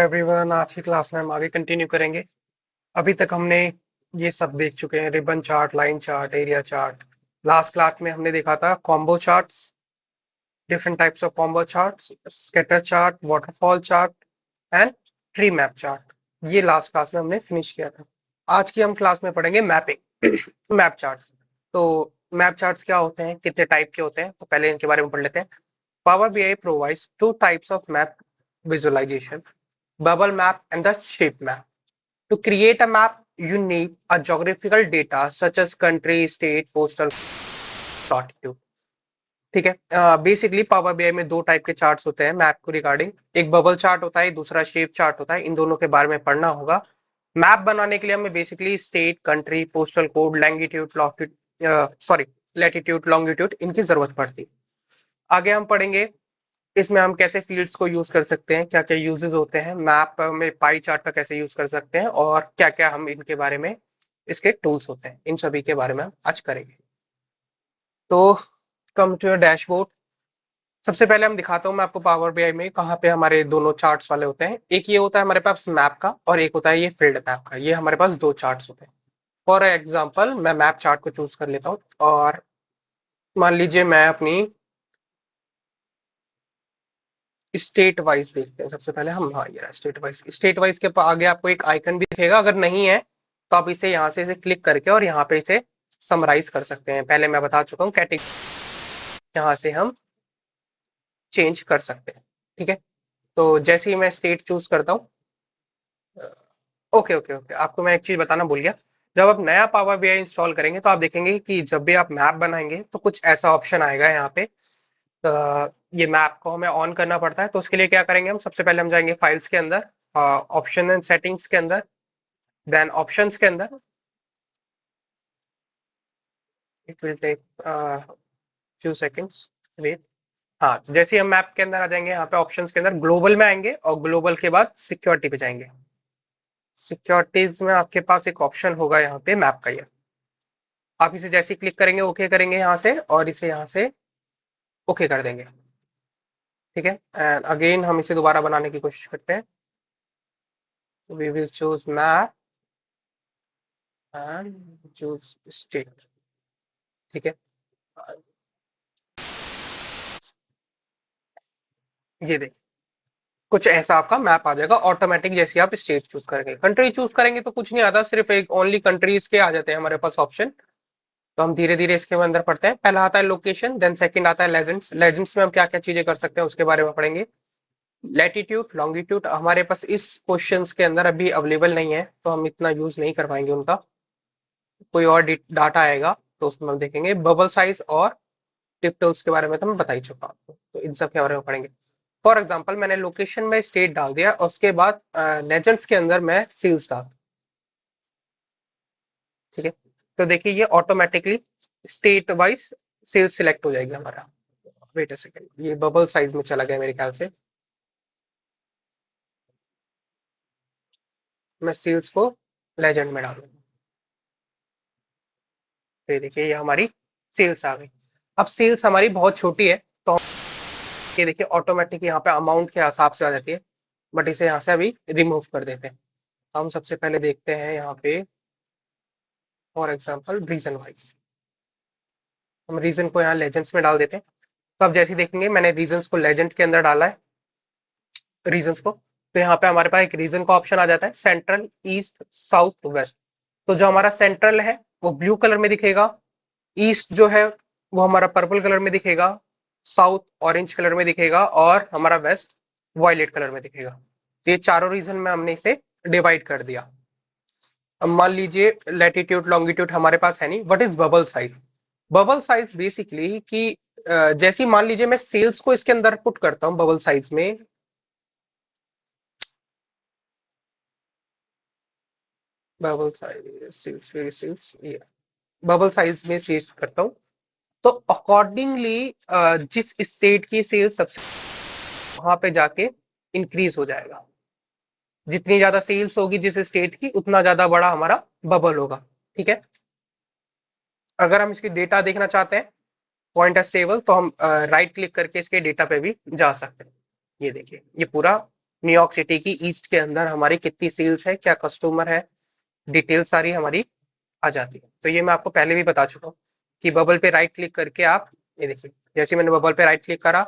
Everyone, आज की class में हम आगे कंटिन्यू करेंगे। अभी तक हमने ये सब देख चुके हैं, ribbon chart, line chart, area chart. Last class में हमने देखा था combo charts, different types of combo charts, scatter chart, waterfall chart and tree map chart. ये लास्ट क्लास में हमने फिनिश किया था। आज की हम क्लास में पढ़ेंगे मैपिंग मैप चार्ट्स। तो मैप चार्ट्स क्या होते हैं, कितने टाइप के होते हैं, तो पहले इनके बारे में पढ़ लेते हैं। Power BI provides two types of map visualization: bubble map and the shape map. To create a map, you need a geographical data such as country, state, postal, latitude. ठीक है। बेसिकली पावर बीआई में दो type के charts होते हैं map को regarding. एक bubble chart होता है, दूसरा शेप चार्ट होता है। इन दोनों के बारे में पढ़ना होगा। मैप बनाने के लिए हमें basically state, country, postal code, longitude, latitude, longitude इनकी जरूरत पड़ती है। आगे हम पढ़ेंगे इसमें हम कैसे फील्ड्स को यूज कर सकते हैं, क्या क्या यूजेस होते हैं, मैप में पाई चार्ट का कैसे यूज कर सकते हैं, और क्या क्या हम इनके बारे में, इसके टूल्स होते हैं, इन सभी के बारे में हम आज करेंगे। तो कम टू योर डैशबोर्ड। सबसे पहले हम दिखाता हूँ मैं आपको पावर बीआई में कहाँ पे हमारे दोनों चार्ट्स वाले होते हैं। एक ये होता है हमारे पास मैप का, और एक होता है ये फील्ड मैप का। ये हमारे पास दो चार्ट्स होते हैं। फॉर एग्जाम्पल मैं मैप चार्ट को चूज कर लेता हूँ, और मान लीजिए मैं अपनी स्टेट वाइज देखते हैं सबसे पहले हम। हाँ, ये रहा स्टेट वाइज। स्टेट वाइज के आगे आपको एक आइकन भी दिखेगा, अगर नहीं है तो आप इसे यहाँ से इसे क्लिक करके और यहाँ पे इसे समराइज कर सकते हैं। पहले मैं बता चुका हूँ कैटेगरी यहाँ से हम चेंज कर सकते हैं। ठीक है, तो जैसे ही मैं स्टेट चूज करता हूँ, ओके ओके ओके, आपको मैं एक चीज बताना भूल गया। जब आप नया पावर बीआई इंस्टॉल करेंगे तो आप देखेंगे कि जब भी आप मैप बनाएंगे तो कुछ ऐसा ऑप्शन आएगा यहाँ पे। ये मैप को हमें ऑन करना पड़ता है। तो उसके लिए क्या करेंगे, हम सबसे पहले हम जाएंगे फाइल्स के अंदर, ऑप्शन एंड सेटिंग्स के अंदर, देन ऑप्शंस के अंदर। It will take few seconds, wait. हाँ, तो जैसे ही हम मैप के अंदर आ जाएंगे, यहाँ पे ऑप्शंस के अंदर ग्लोबल में आएंगे, और ग्लोबल के बाद सिक्योरिटी पे जाएंगे। सिक्योरिटीज में आपके पास एक ऑप्शन होगा यहाँ पे मैप का। ये आप इसे जैसे ही क्लिक करेंगे, ओके करेंगे यहाँ से, और इसे यहाँ से ओके कर देंगे। ठीक है, एंड अगेन हम इसे दोबारा बनाने की कोशिश करते हैं। We will choose map and choose state. ठीक है, ये देखिए कुछ ऐसा आपका मैप आ जाएगा ऑटोमेटिक जैसे आप स्टेट चूज करेंगे। कंट्री चूज करेंगे तो कुछ नहीं आता, सिर्फ एक ओनली कंट्रीज के आ जाते हैं हमारे पास ऑप्शन। तो हम धीरे धीरे इसके अंदर पढ़ते हैं। पहला आता है लोकेशन, देन सेकंड आता है लेजेंड्स। लेजेंड्स में हम क्या क्या चीजें कर सकते हैं उसके बारे में पढ़ेंगे। लैटिट्यूड, लॉन्गिट्यूड हमारे पास इस क्वेश्चंस के अंदर अभी अवेलेबल नहीं है, तो हम इतना यूज नहीं कर पाएंगे उनका। कोई और डाटा आएगा तो उसमें हम देखेंगे। बबल साइज और टिप टूल्स के बारे में तो मैं बता ही चुका हूँ, तो इन सब के बारे में पढ़ेंगे। फॉर एग्जाम्पल मैंने लोकेशन में स्टेट डाल दिया, और उसके बाद लेजेंड्स के अंदर मैं सेल्स डाल। ठीक है, तो देखिए ये automatically state wise sales select हो जाएगी हमारा। वेट अ सेकंड, ये बबल साइज में चला गया मेरे ख्याल से। मैं सेल्स को लेजेंड में डालूंगा, तो ये देखिए ये हमारी सेल्स आ गई। अब सेल्स हमारी बहुत छोटी है, तो ये देखिए ऑटोमेटिक यहाँ पे अमाउंट के हिसाब से आ जाती है, बट इसे यहाँ से अभी रिमूव कर देते हैं। हम सबसे पहले देखते हैं यहाँ पे फॉर एग्जांपल रीजन वाइज। हम रीजन को यहाँ लेजेंड्स में डाल देते हैं। तो अब जैसे देखेंगे मैंने रीजन्स को लेजेंड के अंदर डाला है, रीजन्स को, तो यहाँ पे हमारे पास एक रीजन का ऑप्शन आ जाता है, सेंट्रल, ईस्ट, साउथ, वेस्ट। तो जो हमारा सेंट्रल है वो ब्लू कलर में दिखेगा, ईस्ट जो है वो हमारा पर्पल कलर में दिखेगा, साउथ ऑरेंज कलर में दिखेगा, और हमारा वेस्ट वॉयलेट कलर में दिखेगा। तो ये चारों रीजन में हमने इसे डिवाइड कर दिया। अब मान लीजिए लैटिट्यूड लॉन्गिट्यूड हमारे पास है नहीं, what is bubble size? Bubble size basically कि जैसे मान लीजिए मैं सेल्स को इसके अंदर पुट करता हूँ बबल साइज में। Bubble size sales, very sales, ये बबल साइज में सेव करता हूँ। तो अकॉर्डिंगली जिस स्टेट की सेल सबसे वहां पे जाके इंक्रीज हो जाएगा। जितनी ज्यादा सेल्स होगी जिस स्टेट की, उतना ज्यादा बड़ा हमारा बबल होगा। ठीक है, अगर हम इसकी डेटा देखना चाहते हैं पॉइंट एज टेबल, तो हम राइट क्लिक करके इसके डेटा पे भी जा सकते हैं। ये देखिए ये पूरा न्यूयॉर्क सिटी की ईस्ट के अंदर हमारी कितनी सेल्स है, क्या कस्टमर है, डिटेल सारी हमारी आ जाती है। तो ये मैं आपको पहले भी बता चुका हूँ कि बबल पे राइट क्लिक करके आप ये देखिए, जैसे मैंने बबल पे राइट क्लिक करा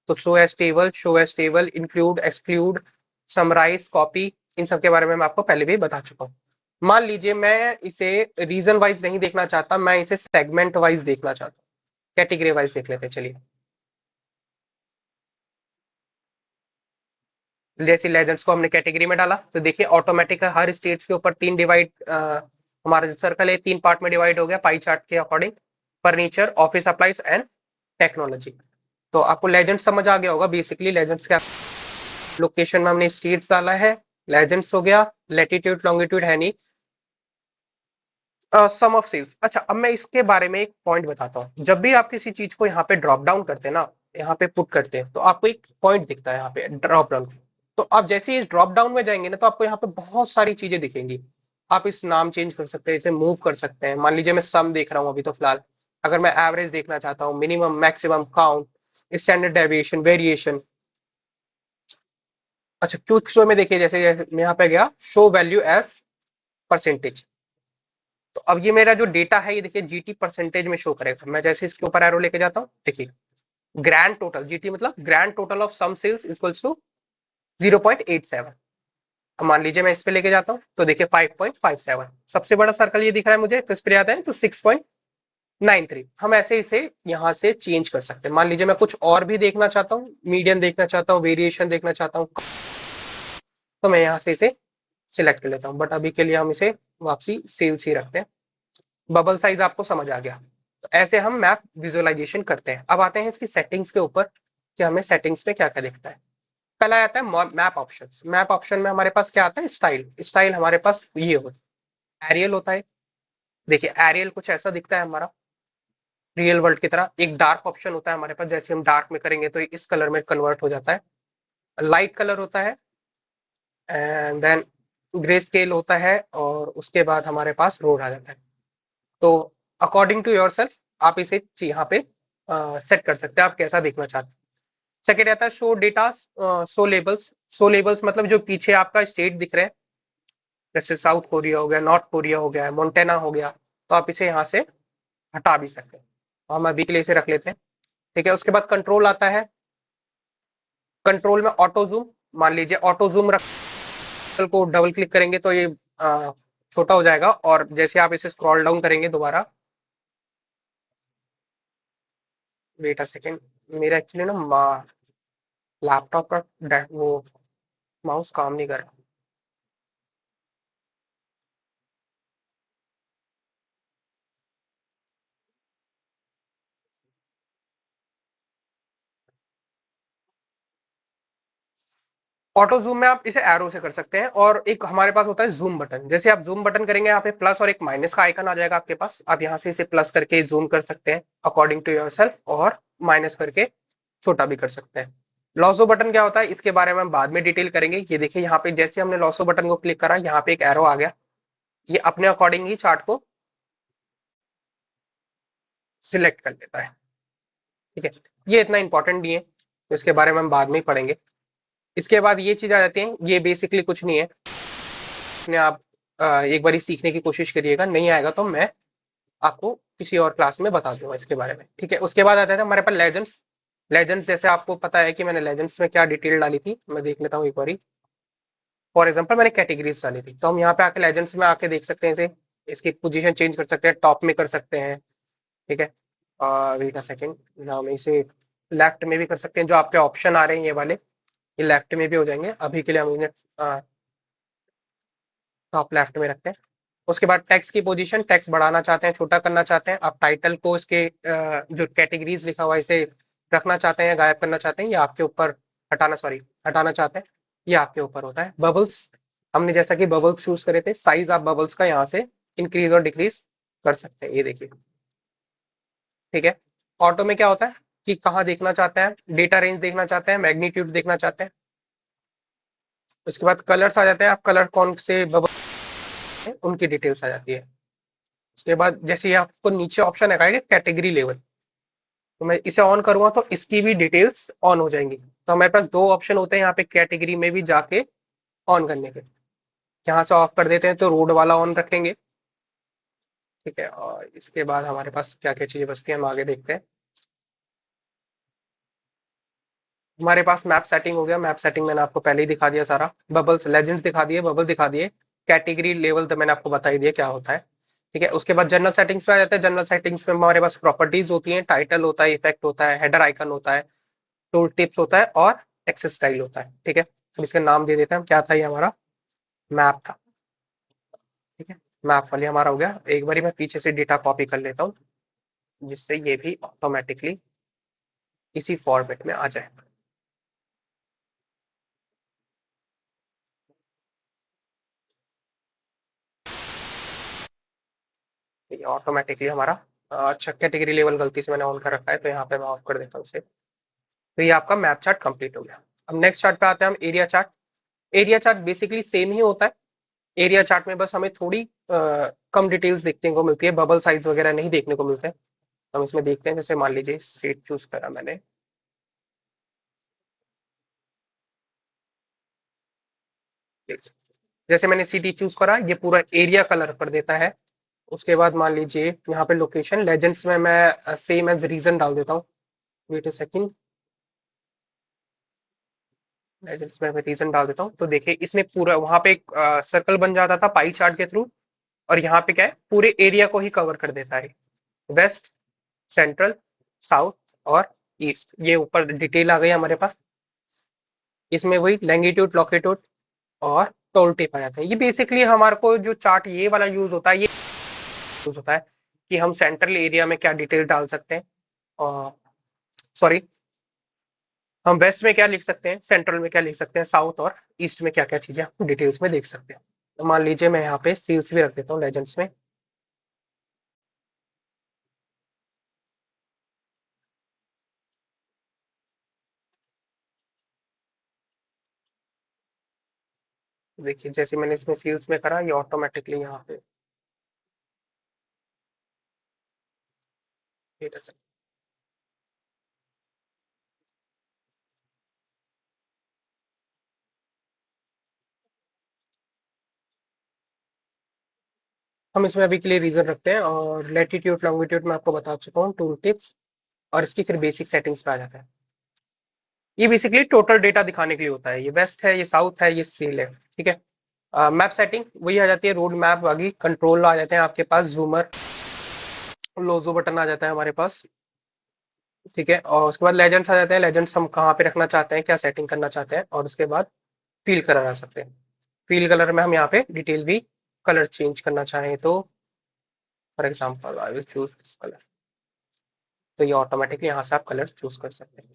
तो show as table, include, exclude, summarise, copy, इन सब के बारे में मैं आपको पहले भी बता चुका हूँ। मान लीजिए मैं इसे रीजन वाइज नहीं देखना चाहता, मैं इसे सेगमेंट वाइज देखना चाहता हूँ, कैटेगरी वाइज देख लेते हैं। चलिए, जैसे लेजेंड्स को हमने कैटेगरी में डाला तो देखिए ऑटोमेटिक हर स्टेट्स के ऊपर तीन डिवाइड, हमारा जो सर्कल है तीन पार्ट में डिवाइड हो गया पाई चार्ट के according, furniture, office supplies and technology. तो आपको लेजेंड समझ आ गया होगा, बेसिकली लेजेंड्स क्या, लोकेशन में हमने स्टेट्स डाला है, लेजेंड्स हो गया, लैटिट्यूड लॉन्गिट्यूड है नहीं, सम ऑफ सेल्स। अच्छा, अब मैं इसके बारे में एक पॉइंट बताता हूँ। जब भी आप किसी चीज को यहाँ पे ड्रॉप डाउन करते हैं ना, यहाँ पे पुट करते हैं, तो आपको एक पॉइंट दिखता है यहाँ पे ड्रॉप डाउन। तो आप जैसे ही इस ड्रॉप डाउन में जाएंगे ना, तो आपको यहाँ पे बहुत सारी चीजें दिखेंगी। आप इस नाम चेंज कर सकते हैं, इसे मूव कर सकते हैं। मान लीजिए मैं सम देख रहा हूँ अभी तो फिलहाल, अगर मैं एवरेज देखना चाहता हूँ, minimum, maximum, count, standard deviation, variation. अच्छा, क्विक शो में देखिए, जैसे मैं यहाँ पे गया शो वैल्यू एज परसेंटेज, तो अब ये मेरा जो डेटा है ये देखिए जीटी परसेंटेज में शो करेगा। मैं जैसे इसके ऊपर एरो लेके जाता हूँ, देखिए ग्रैंड टोटल, जीटी मतलब grand total of sum sales equals to 0.87। अब मान लीजिए मैं इस पे लेके जाता हूँ तो देखिए 5.57, सबसे बड़ा सर्कल ये दिख रहा है मुझे, तो इस पे आता है तो 6.93। हम ऐसे इसे यहाँ से चेंज कर सकते हैं। मान लीजिए मैं कुछ और भी देखना चाहता हूँ, मीडियन देखना चाहता हूँ, वेरिएशन देखना चाहता हूँ, तो मैं यहाँ से इसे सिलेक्ट कर लेता हूँ। बट अभी के लिए हम इसे वापसी सेल्स ही रखते हैं। बबल साइज आपको समझ आ गया। तो ऐसे हम मैप विजुअलाइजेशन करते हैं। अब आते हैं इसकी सेटिंग्स के ऊपर कि हमें सेटिंग्स में क्या क्या दिखता है। पहला आता है मैप ऑप्शन। मैप ऑप्शन में हमारे पास क्या आता है, स्टाइल। स्टाइल हमारे पास ये होता है, एरियल होता है। देखिए एरियल कुछ ऐसा दिखता है हमारा, रियल वर्ल्ड की तरह। एक डार्क ऑप्शन होता है हमारे पास, जैसे हम डार्क में करेंगे तो इस कलर में कन्वर्ट हो जाता है। लाइट कलर होता है, एंड देन ग्रे स्केल होता है, और उसके बाद हमारे पास रोड आ जाता है। तो अकॉर्डिंग टू योर सेल्फ आप इसे यहाँ पे सेट कर सकते हैं, आप कैसा देखना चाहते हैं। सेकेंड आता है show data, show labels. Show labels मतलब जो पीछे आपका स्टेट दिख रहे हैं, जैसे साउथ कोरिया हो गया, नॉर्थ कोरिया हो गया, मोन्टेना हो गया, तो आप इसे यहाँ से हटा भी सकते हैं। हम अभी के लिए इसे रख लेते हैं, ठीक है। उसके बाद कंट्रोल आता है। कंट्रोल में ऑटो जूम, मान लीजिए ऑटो जूम रख को डबल क्लिक करेंगे तो ये छोटा हो जाएगा, और जैसे आप इसे स्क्रॉल डाउन करेंगे दोबारा, वेट अ सेकेंड, मेरा एक्चुअली ना लैपटॉप का वो माउस काम नहीं कर रहा। ऑटो जूम में आप इसे एरो से कर सकते हैं, और एक हमारे पास होता है जूम बटन। जैसे आप जूम बटन करेंगे, यहाँ पे प्लस और एक माइनस का आइकन आ जाएगा आपके पास। आप यहाँ से इसे प्लस करके जूम कर सकते हैं अकॉर्डिंग टू योर सेल्फ, और माइनस करके छोटा भी कर सकते हैं। लॉसो बटन क्या होता है, इसके बारे में हम बाद में डिटेल करेंगे। ये देखिए यहाँ पे जैसे हमने लॉसो बटन को क्लिक करा, यहाँ पे एक एरो आ गया, ये अपने अकॉर्डिंग ही चार्ट को सिलेक्ट कर लेता है, ठीक है। ये इतना इंपॉर्टेंट नहीं है, तो इसके बारे में हम बाद में ही पढ़ेंगे। इसके बाद ये चीज आ जाती है, ये बेसिकली कुछ नहीं है, अपने आप एक बार सीखने की कोशिश करिएगा, नहीं आएगा तो मैं आपको किसी और क्लास में बता दूंगा इसके बारे में, ठीक है। उसके बाद आता है हमारे पास लेजेंड्स। लेजेंड्स जैसे आपको पता है कि मैंने लेजेंड्स में क्या डिटेल डाली थी, मैं देख लेता हूँ एक बारी। फॉर एग्जाम्पल मैंने कैटेगरीज डाली थी, तो हम यहाँ पे आके लेजेंड्स में आके देख सकते हैं इसे, इसकी पोजीशन चेंज कर सकते हैं, टॉप में कर सकते हैं, ठीक है। वेट अ सेकेंड, हम इसे लेफ्ट में भी कर सकते हैं। जो आपके ऑप्शन आ रहे हैं ये वाले, ये लेफ्ट में भी हो जाएंगे। अभी के लिए हम इन्हें टॉप लेफ्ट में रखते हैं। उसके बाद टेक्स्ट की पोजीशन, टेक्स्ट बढ़ाना चाहते हैं, छोटा करना चाहते हैं, आप टाइटल को इसके जो कैटेगरीज लिखा हुआ है इसे रखना चाहते हैं, गायब करना चाहते हैं, या आपके ऊपर हटाना, सॉरी हटाना चाहते हैं, ये आपके ऊपर होता है। बबल्स, हमने जैसा कि बबल्स चूज करे थे, साइज आप बबल्स का यहाँ से इंक्रीज और डिक्रीज कर सकते हैं, ये देखिए, ठीक है। ऑटो में क्या होता है कि कहाँ देखना चाहते हैं, डेटा रेंज देखना चाहते हैं, मैग्नीट्यूड देखना चाहते हैं। उसके बाद कलर्स आ जाते हैं, आप कलर कौन से बबल उनकी डिटेल्स आ जाती है। उसके बाद जैसे ये आपको नीचे ऑप्शन है कैटेगरी लेवल, तो मैं इसे ऑन करूंगा तो इसकी भी डिटेल्स ऑन हो जाएंगी। तो हमारे पास दो ऑप्शन होते हैं यहाँ पे कैटेगरी में भी जाके ऑन करने के। यहाँ से ऑफ कर देते हैं तो रोड वाला ऑन रखेंगे, ठीक है। और इसके बाद हमारे पास क्या क्या चीजें बचती हैं हम आगे देखते हैं। हमारे पास मैप सेटिंग हो गया। मैप सेटिंग मैंने आपको पहले ही दिखा दिया सारा। बबल्स लेजेंड्स दिखा दिए, बबल दिखा दिए, कैटेगरी लेवल तो मैंने आपको बता ही दिया क्या होता है, ठीक है। उसके बाद जनरल सेटिंग्स पे आ जाते हैं। जनरल सेटिंग्स में हमारे पास प्रॉपर्टीज होती हैं, टाइटल होता है, इफेक्ट होता है, हेडर आइकन होता है, टूल टिप्स होता है और एक्सेस स्टाइल होता है, ठीक है। हम इसका नाम दे देते हैं, क्या था ये हमारा मैप था, ठीक है। मैप वाली हमारा हो गया। एक बारी मैं पीछे से डेटा कॉपी कर लेता हूँ जिससे ये भी ऑटोमेटिकली इसी फॉर्मेट में आ जाए। तो ये ऑटोमेटिकली हमारा अच्छा कैटेगरी लेवल गलती से मैंने ऑन कर रखा है तो यहाँ पे मैं ऑफ कर देता हूँ इसे। तो ये आपका मैप चार्ट कंप्लीट हो गया। अब नेक्स्ट चार्ट पे आते हैं हम, area chart. Area chart basically same ही होता है। एरिया चार्ट में बस हमें थोड़ी कम डिटेल्स देखने को मिलती है, बबल साइज वगैरह नहीं देखने को मिलते हैं। हम इसमें देखते हैं, जैसे मान लीजिए स्टेट चूज करा मैंने, जैसे मैंने सिटी चूज करा ये पूरा एरिया कलर कर देता है। उसके बाद मान लीजिए यहाँ पे लोकेशन लेजेंड्स में मैं सेम एज रीजन डाल देता हूँ। वेट अ सेकंड, लेजेंड्स में मैं रीजन डाल देता हूँ तो देखिए इसने पूरा वहां पे एक सर्कल बन जाता था पाई चार्ट के थ्रू, और यहाँ पे क्या है पूरे एरिया को ही कवर कर देता है। वेस्ट, सेंट्रल, साउथ और ईस्ट, ये यूपर डिटेल आ गई हमारे पास। इसमें वही लैंगिट्यूड, लॉकिट्यूड और टोल टिप आ जाता है। ये बेसिकली हमारे को जो चार्ट ये वाला यूज होता है, ये यूज होता है कि हम सेंट्रल एरिया में क्या डिटेल डाल सकते हैं, और सॉरी हम वेस्ट में क्या लिख सकते हैं, सेंट्रल में क्या लिख सकते हैं, साउथ और ईस्ट में क्या क्या चीजें हम डिटेल्स में देख सकते हैं। तो मान लीजिए मैं यहाँ पे सील्स भी रख देता हूँ लेजेंड्स में। देखिए जैसे मैंने इसमें सील्स में करा, ये ऑटोमेटिकली यहाँ पे हम इसमें अभी के लिए रीजन रखते हैं, और लेटीट्यूड लॉन्गिट्यूड में आपको बता चुका हूँ टूल टिप्स, और इसकी फिर बेसिक सेटिंग्स पे आ जाता है। ये बेसिकली टोटल डेटा दिखाने के लिए होता है। ये वेस्ट है, ये साउथ है, ये सेल है, ठीक है। मैप सेटिंग वही आ जाती है, रोड मैप बाकी कंट्रोल आ जाते हैं आपके पास, जूमर, लोजो बटन आ जाता है हमारे पास, ठीक है। और उसके बाद लेजेंड्स आ जाते हैं। लेजेंड्स हम कहाँ पे रखना चाहते हैं, क्या सेटिंग करना चाहते हैं, और उसके बाद फील कलर आ सकते हैं। फील कलर में हम यहाँ पे डिटेल भी कलर चेंज करना चाहें तो for example I will choose this colour, तो ये ऑटोमेटिकली यहाँ से आप कलर चूज कर सकते हैं।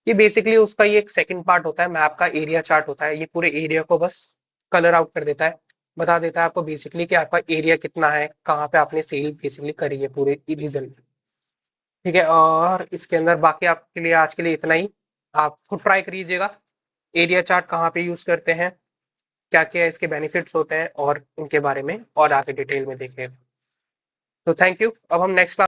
ये बेसिकली उसका ये एक सेकंड पार्ट होता है, मैप का एरिया चार्ट होता है। ये पूरे एरिया को बस कलर आउट कर देता है, बता देता है आपको बेसिकली कि आपका एरिया कितना है, कहाँ पे आपने सेल बेसिकली करी है पूरे रीजन में, ठीक है। और इसके अंदर बाकी आपके लिए आज के लिए इतना ही। आप खुद ट्राई करिएगा एरिया चार्ट कहाँ पे यूज करते हैं, क्या क्या इसके बेनिफिट्स होते हैं, और इनके बारे में और आगे डिटेल में देखें। तो थैंक यू। अब हम नेक्स्ट